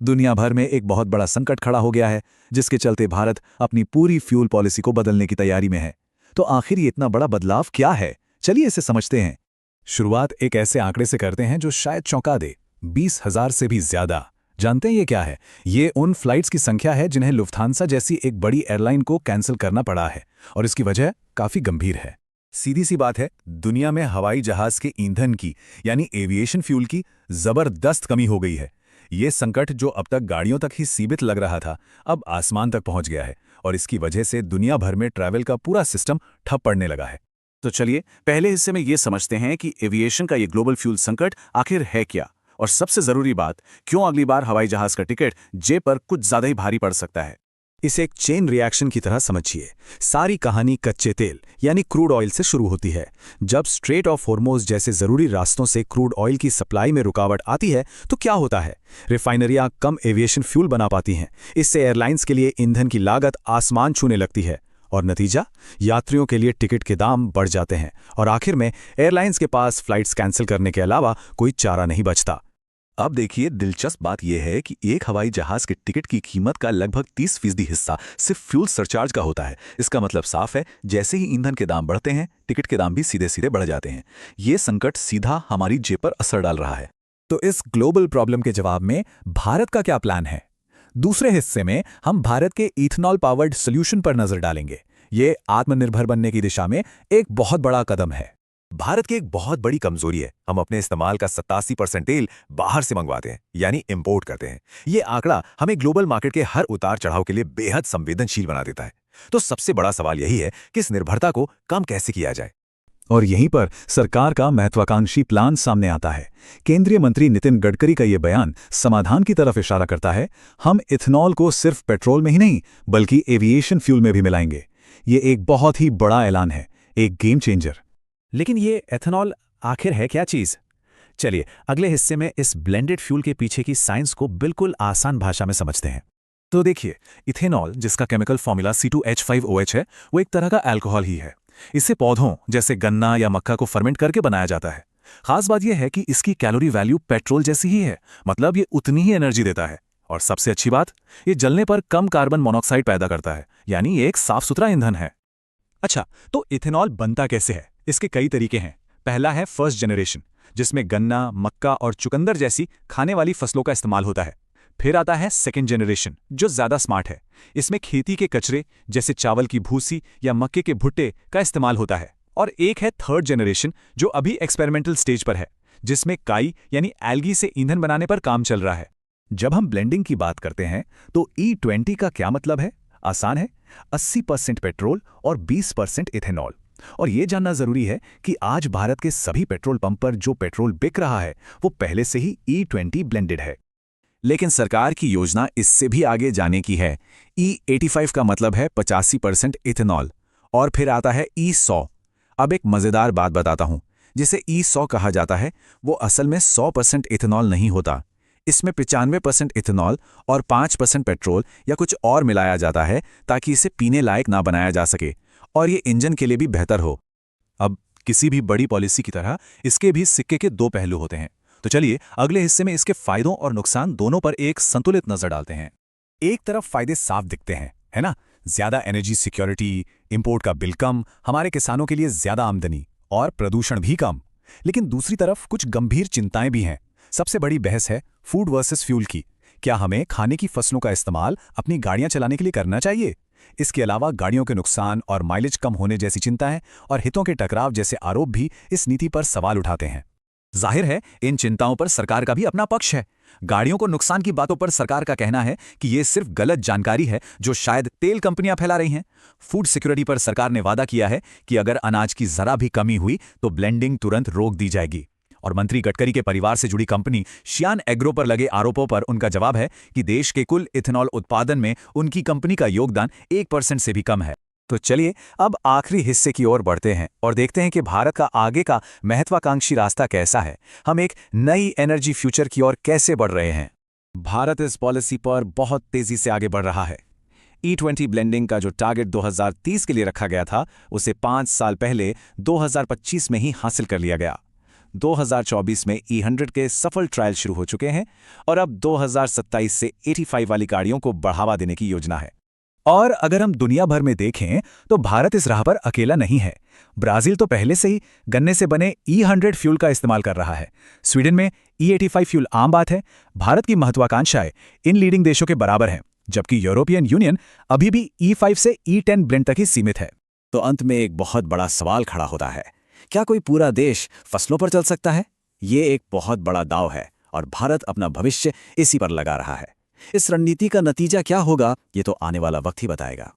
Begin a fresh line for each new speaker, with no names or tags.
दुनिया भर में एक बहुत बड़ा संकट खड़ा हो गया है, जिसके चलते भारत अपनी पूरी फ्यूल पॉलिसी को बदलने की तैयारी में है। तो आखिर ये इतना बड़ा बदलाव क्या है? चलिए इसे समझते हैं। शुरुआत एक ऐसे आंकड़े से करते हैं जो शायद चौंका दे। 20,000 से भी ज्यादा। जानते हैं ये क्या है? ये उन फ्लाइट्स की संख्या है जिन्हें लुफ्थांसा जैसी एक बड़ी एयरलाइन को कैंसिल करना पड़ा है, और इसकी वजह काफी गंभीर है। सीधी सी बात है, दुनिया में हवाई जहाज के ईंधन की यानी एविएशन फ्यूल की जबरदस्त कमी हो गई है। ये संकट जो अब तक गाड़ियों तक ही सीमित लग रहा था, अब आसमान तक पहुंच गया है, और इसकी वजह से दुनिया भर में ट्रैवल का पूरा सिस्टम ठप पड़ने लगा है।
तो चलिए पहले हिस्से में ये समझते हैं कि एविएशन का ये ग्लोबल फ्यूल संकट आखिर है क्या, और सबसे जरूरी बात, क्यों अगली बार हवाई जहाज का टिकट जेब पर कुछ ज्यादा ही भारी पड़ सकता है।
इसे एक चेन रिएक्शन की तरह समझिए। सारी कहानी कच्चे तेल यानी क्रूड ऑयल से शुरू होती है। जब स्ट्रेट ऑफ हॉर्मोज जैसे जरूरी रास्तों से क्रूड ऑयल की सप्लाई में रुकावट आती है तो क्या होता है? रिफाइनरियां कम एविएशन फ्यूल बना पाती हैं। इससे एयरलाइंस के लिए ईंधन की लागत आसमान छूने लगती है, और नतीजा, यात्रियों के लिए टिकट के दाम बढ़ जाते हैं, और आखिर में एयरलाइंस के पास फ्लाइट्स कैंसिल करने के अलावा कोई चारा नहीं बचता।
अब देखिए, दिलचस्प बात यह है कि एक हवाई जहाज के टिकट की कीमत का लगभग 30% हिस्सा सिर्फ फ्यूल सरचार्ज का होता है। इसका मतलब साफ है, जैसे ही ईंधन के दाम बढ़ते हैं, टिकट के दाम भी सीधे सीधे बढ़ जाते हैं। ये संकट सीधा हमारी जेब पर असर डाल रहा है।
तो इस ग्लोबल प्रॉब्लम के जवाब में भारत का क्या प्लान है? दूसरे हिस्से में हम भारत के इथेनॉल पावर्ड सोल्यूशन पर नजर डालेंगे। ये आत्मनिर्भर बनने की दिशा में एक बहुत बड़ा कदम है।
भारत की एक बहुत बड़ी कमजोरी है, हम अपने इस्तेमाल का 87% तेल बाहर से मंगवाते हैं, यानी इंपोर्ट करते हैं। ये आंकड़ा हमें ग्लोबल मार्केट के हर उतार चढ़ाव के लिए बेहद संवेदनशील बना देता है। तो सबसे बड़ा सवाल यही है कि इस निर्भरता को कम कैसे किया जाए।
और यहीं पर सरकार का महत्वाकांक्षी प्लान सामने आता है। केंद्रीय मंत्री नितिन गडकरी का ये बयान समाधान की तरफ इशारा करता है। हम इथेनॉल को सिर्फ पेट्रोल में ही नहीं, बल्कि एविएशन फ्यूल में भी मिलाएंगे। ये एक बहुत ही बड़ा ऐलान है, एक गेम चेंजर।
लेकिन ये एथेनॉल आखिर है क्या चीज? चलिए अगले हिस्से में इस ब्लेंडेड फ्यूल के पीछे की साइंस को बिल्कुल आसान भाषा में समझते हैं। तो देखिए, इथेनॉल, जिसका केमिकल फॉर्मूला C2H5OH है, वो एक तरह का अल्कोहल ही है। इसे पौधों जैसे गन्ना या मक्का को फर्मेंट करके बनाया जाता है। खास बात यह है कि इसकी कैलोरी वैल्यू पेट्रोल जैसी ही है, मतलब ये उतनी ही एनर्जी देता है। और सबसे अच्छी बात, ये जलने पर कम कार्बन मोनोऑक्साइड पैदा करता है, यानी ये एक साफ सुथरा ईंधन है।
अच्छा, तो इथेनॉल बनता कैसे है? इसके कई तरीके हैं। पहला है फर्स्ट जनरेशन, जिसमें गन्ना, मक्का और चुकंदर जैसी खाने वाली फसलों का इस्तेमाल होता है। फिर आता है सेकेंड जनरेशन, जो ज्यादा स्मार्ट है। इसमें खेती के कचरे जैसे चावल की भूसी या मक्के के भुट्टे का इस्तेमाल होता है। और एक है थर्ड जनरेशन, जो अभी एक्सपेरिमेंटल स्टेज पर है, जिसमें काई यानी एल्गी से ईंधन बनाने पर काम चल रहा है। जब हम ब्लेंडिंग की बात करते हैं तो E20 का क्या मतलब है? आसान है, 80% पेट्रोल और 20% इथेनॉल। और ये जानना जरूरी है कि आज भारत के सभी पेट्रोल पंप पर जो पेट्रोल बिक रहा है, वो पहले से ही E20 ब्लेंडेड है।
लेकिन सरकार की योजना इससे भी आगे जाने की है। E85 का मतलब है 85% इथेनॉल। और फिर आता है E100। अब एक मजेदार बात बताता हूं। जिसे E100 कहा जाता है, वो असल में 100% इथेनॉल नहीं होता। इसमें 95% इथेनॉल और 5% पेट्रोल या कुछ और मिलाया जाता है, ताकि इसे पीने लायक ना बनाया जा सके और ये इंजन के लिए भी बेहतर हो। अब किसी भी बड़ी पॉलिसी की तरह इसके भी सिक्के के दो पहलू होते हैं। तो चलिए अगले हिस्से में इसके फायदों और नुकसान दोनों पर एक संतुलित नजर डालते हैं। एक तरफ फायदे साफ दिखते हैं, है ना? ज्यादा एनर्जी सिक्योरिटी, इंपोर्ट का बिल कम, हमारे किसानों के लिए ज्यादा आमदनी और प्रदूषण भी कम। लेकिन दूसरी तरफ कुछ गंभीर चिंताएं भी हैं। सबसे बड़ी बहस है फूड वर्सेस फ्यूल की। क्या हमें खाने की फसलों का इस्तेमाल अपनी गाड़ियां चलाने के लिए करना चाहिए? इसके अलावा गाड़ियों के नुकसान और माइलेज कम होने जैसी चिंताएं और हितों के टकराव जैसे आरोप भी इस नीति पर सवाल उठाते हैं। जाहिर है, इन चिंताओं पर सरकार का भी अपना पक्ष है। गाड़ियों को नुकसान की बातों पर सरकार का कहना है कि ये सिर्फ गलत जानकारी है जो शायद तेल कंपनियां फैला रही हैं। फूड सिक्योरिटी पर सरकार ने वादा किया है कि अगर अनाज की जरा भी कमी हुई तो ब्लेंडिंग तुरंत रोक दी जाएगी। और मंत्री गडकरी के परिवार से जुड़ी कंपनी शियान एग्रो पर लगे आरोपों पर उनका जवाब है कि देश के कुल इथेनॉल उत्पादन में उनकी कंपनी का योगदान 1% से भी कम है। तो चलिए अब आखिरी हिस्से की ओर बढ़ते हैं और देखते हैं कि भारत का आगे का महत्वाकांक्षी रास्ता कैसा है। हम एक नई एनर्जी फ्यूचर की ओर कैसे बढ़ रहे हैं। भारत इस पॉलिसी पर बहुत तेजी से आगे बढ़ रहा है। E20 ब्लेंडिंग का जो टारगेट 2030 के लिए रखा गया था, उसे 5 साल पहले 2025 में ही हासिल कर लिया गया। 2024 में E100 के सफल ट्रायल शुरू हो चुके हैं और अब 2027 से 85 वाली गाड़ियों को बढ़ावा देने की योजना है।
और अगर हम दुनिया भर में देखें तो भारत इस राह पर अकेला नहीं है। ब्राजील तो पहले से ही गन्ने से बने E100 फ्यूल का इस्तेमाल कर रहा है। स्वीडन में E85 फ्यूल आम बात है। भारत की महत्वाकांक्षाएं इन लीडिंग देशों के बराबर हैं, जबकि यूरोपियन यूनियन अभी भी E5 से E10 ब्लेंड तक ही सीमित है।
तो अंत में एक बहुत बड़ा सवाल खड़ा होता है, क्या कोई पूरा देश फसलों पर चल सकता है? ये एक बहुत बड़ा दांव है और भारत अपना भविष्य इसी पर लगा रहा है। इस रणनीति का नतीजा क्या होगा, ये तो आने वाला वक्त ही बताएगा।